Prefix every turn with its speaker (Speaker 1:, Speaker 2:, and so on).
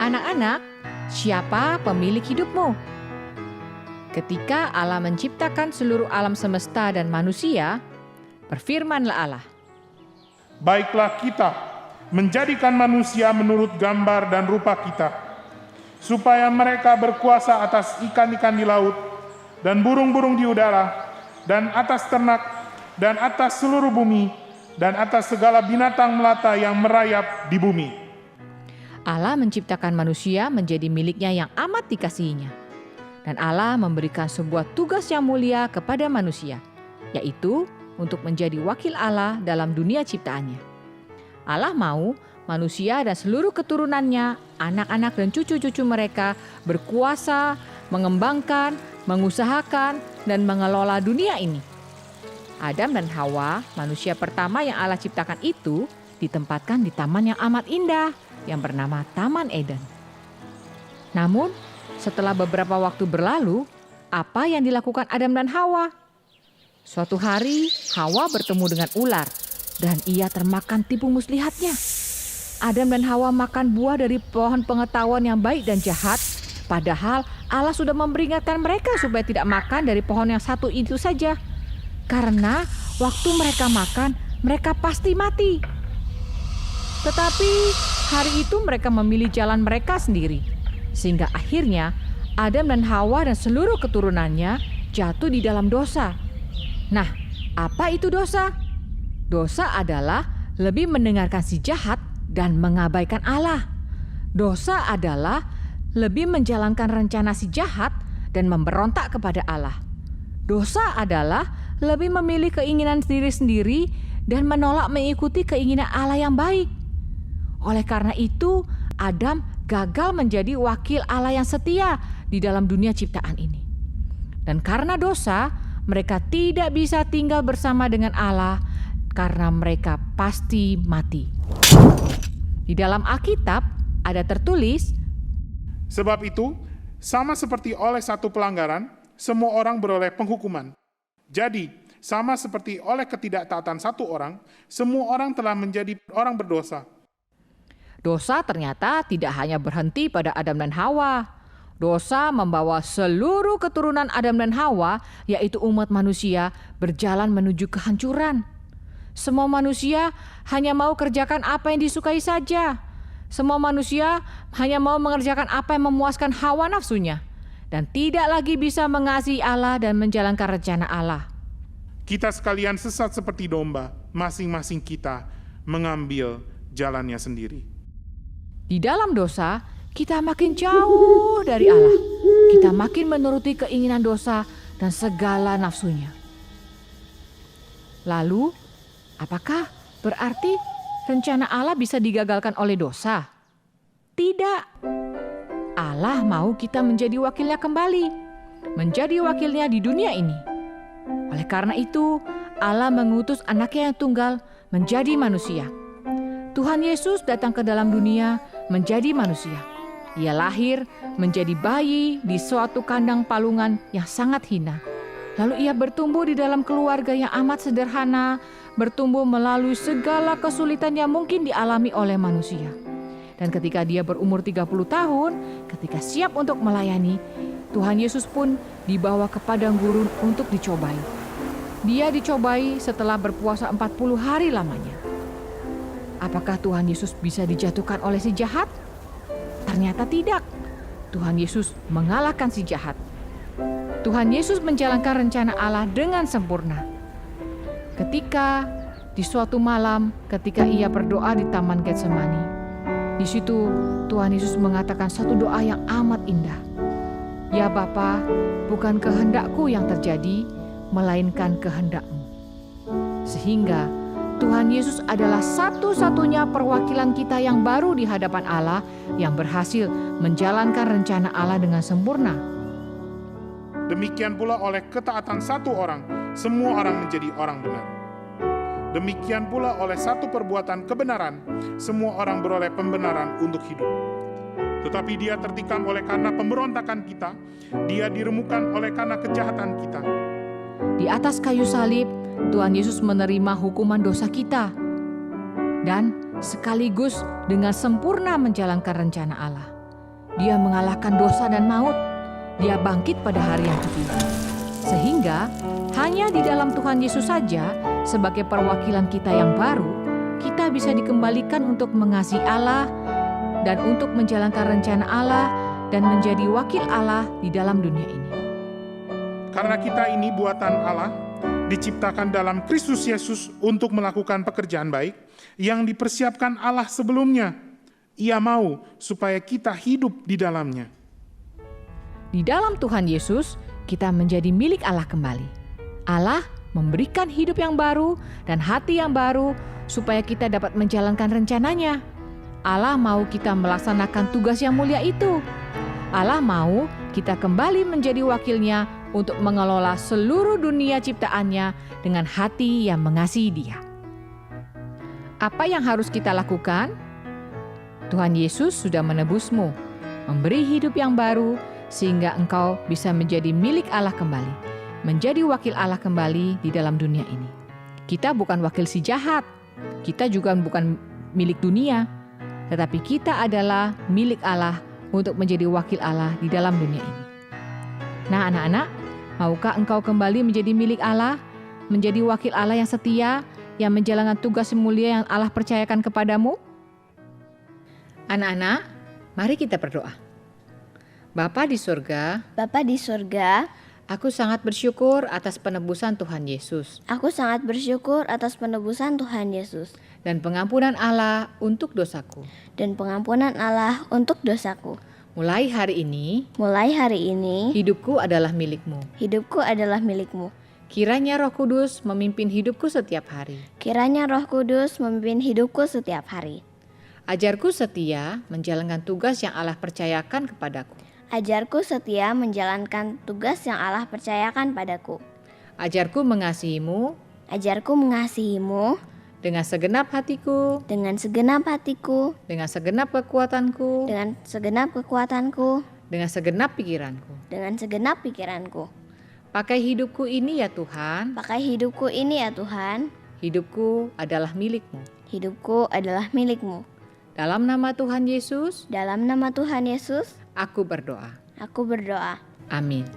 Speaker 1: Anak-anak, siapa pemilik hidupmu? Ketika Allah menciptakan seluruh alam semesta dan manusia, berfirmanlah Allah,
Speaker 2: "Baiklah kita menjadikan manusia menurut gambar dan rupa kita, supaya mereka berkuasa atas ikan-ikan di laut, dan burung-burung di udara, dan atas ternak, dan atas seluruh bumi, dan atas segala binatang melata yang merayap di bumi."
Speaker 1: Allah menciptakan manusia menjadi miliknya yang amat dikasihinya. Dan Allah memberikan sebuah tugas yang mulia kepada manusia, yaitu untuk menjadi wakil Allah dalam dunia ciptaannya. Allah mau manusia dan seluruh keturunannya, anak-anak dan cucu-cucu mereka berkuasa, mengembangkan, mengusahakan, dan mengelola dunia ini. Adam dan Hawa, manusia pertama yang Allah ciptakan itu, ditempatkan di taman yang amat indah yang bernama Taman Eden. Namun, setelah beberapa waktu berlalu, apa yang dilakukan Adam dan Hawa? Suatu hari, Hawa bertemu dengan ular dan ia termakan tipu muslihatnya. Adam dan Hawa makan buah dari pohon pengetahuan yang baik dan jahat, padahal Allah sudah memperingatkan mereka supaya tidak makan dari pohon yang satu itu saja. Karena waktu mereka makan, mereka pasti mati. Tetapi hari itu mereka memilih jalan mereka sendiri. Sehingga akhirnya Adam dan Hawa dan seluruh keturunannya jatuh di dalam dosa. Nah, apa itu dosa? Dosa adalah lebih mendengarkan si jahat dan mengabaikan Allah. Dosa adalah lebih menjalankan rencana si jahat dan memberontak kepada Allah. Dosa adalah lebih memilih keinginan diri sendiri dan menolak mengikuti keinginan Allah yang baik. Oleh karena itu, Adam gagal menjadi wakil Allah yang setia di dalam dunia ciptaan ini. Dan karena dosa, mereka tidak bisa tinggal bersama dengan Allah karena mereka pasti mati. Di dalam Alkitab ada tertulis,
Speaker 2: Sebab itu, sama seperti oleh satu pelanggaran, semua orang beroleh penghukuman. Jadi, sama seperti oleh ketidaktaatan satu orang, semua orang telah menjadi orang berdosa.
Speaker 1: dosa ternyata tidak hanya berhenti pada Adam dan Hawa. Dosa membawa seluruh keturunan Adam dan Hawa, yaitu umat manusia, berjalan menuju kehancuran. Semua manusia hanya mau kerjakan apa yang disukai saja. Semua manusia hanya mau mengerjakan apa yang memuaskan hawa nafsunya, dan tidak lagi bisa mengasihi Allah dan menjalankan rencana Allah.
Speaker 2: Kita sekalian sesat seperti domba, masing-masing kita mengambil jalannya sendiri.
Speaker 1: Di dalam dosa, kita makin jauh dari Allah. Kita makin menuruti keinginan dosa dan segala nafsunya. Lalu, apakah berarti rencana Allah bisa digagalkan oleh dosa? Tidak. Allah mau kita menjadi wakilnya kembali, menjadi wakilnya di dunia ini. Oleh karena itu, Allah mengutus anaknya yang tunggal menjadi manusia. Tuhan Yesus datang ke dalam dunia menjadi manusia. Ia lahir menjadi bayi di suatu kandang palungan yang sangat hina. Lalu ia bertumbuh di dalam keluarga yang amat sederhana, bertumbuh melalui segala kesulitan yang mungkin dialami oleh manusia. Dan ketika dia berumur 30 tahun, ketika siap untuk melayani, Tuhan Yesus pun dibawa ke padang gurun untuk dicobai. Dia dicobai setelah berpuasa 40 hari lamanya. Apakah Tuhan Yesus bisa dijatuhkan oleh si jahat? Ternyata tidak. Tuhan Yesus mengalahkan si jahat. Tuhan Yesus menjalankan rencana Allah dengan sempurna. Ketika di suatu malam, ketika ia berdoa di Taman Getsemani, di situ Tuhan Yesus mengatakan satu doa yang amat indah. Ya Bapa, bukan kehendakku yang terjadi, melainkan kehendak-Mu. Sehingga Tuhan Yesus adalah satu-satunya perwakilan kita yang baru di hadapan Allah yang berhasil menjalankan rencana Allah dengan sempurna.
Speaker 2: Demikian pula oleh ketaatan satu orang, semua orang menjadi orang benar. Demikian pula oleh satu perbuatan kebenaran, semua orang beroleh pembenaran untuk hidup. Tetapi dia tertikam oleh karena pemberontakan kita, dia diremukan oleh karena kejahatan kita.
Speaker 1: Di atas kayu salib, Tuhan Yesus menerima hukuman dosa kita dan sekaligus dengan sempurna menjalankan rencana Allah. Dia mengalahkan dosa dan maut. Dia bangkit pada hari yang ketiga. Sehingga hanya di dalam Tuhan Yesus saja, sebagai perwakilan kita yang baru, kita bisa dikembalikan untuk mengasihi Allah dan untuk menjalankan rencana Allah dan menjadi wakil Allah di dalam dunia ini.
Speaker 2: Karena kita ini buatan Allah, diciptakan dalam Kristus Yesus untuk melakukan pekerjaan baik yang dipersiapkan Allah sebelumnya. Ia mau supaya kita hidup di dalamnya.
Speaker 1: Di dalam Tuhan Yesus, kita menjadi milik Allah kembali. Allah memberikan hidup yang baru dan hati yang baru supaya kita dapat menjalankan rencananya. Allah mau kita melaksanakan tugas yang mulia itu. Allah mau kita kembali menjadi wakilnya untuk mengelola seluruh dunia ciptaannya dengan hati yang mengasihi Dia. Apa yang harus kita lakukan? Tuhan Yesus sudah menebusmu, memberi hidup yang baru, sehingga engkau bisa menjadi milik Allah kembali, menjadi wakil Allah kembali di dalam dunia ini. Kita bukan wakil si jahat, kita juga bukan milik dunia, tetapi kita adalah milik Allah untuk menjadi wakil Allah di dalam dunia ini. Nah anak-anak, maukah engkau kembali menjadi milik Allah, menjadi wakil Allah yang setia, yang menjalankan tugas mulia yang Allah percayakan kepadamu? Anak-anak, mari kita berdoa. Bapa di surga, aku sangat bersyukur atas penebusan Tuhan Yesus dan pengampunan Allah untuk dosaku. Mulai hari ini, hidupku adalah milik-Mu. Kiranya Roh Kudus memimpin hidupku setiap hari. Ajarku setia menjalankan tugas yang Allah percayakan kepadaku. Ajarku mengasihi-Mu dengan segenap hatiku, dengan segenap kekuatanku, dengan segenap pikiranku. Pakai hidupku ini ya Tuhan. Hidupku adalah milik-Mu. Dalam nama Tuhan Yesus, aku berdoa. Amin.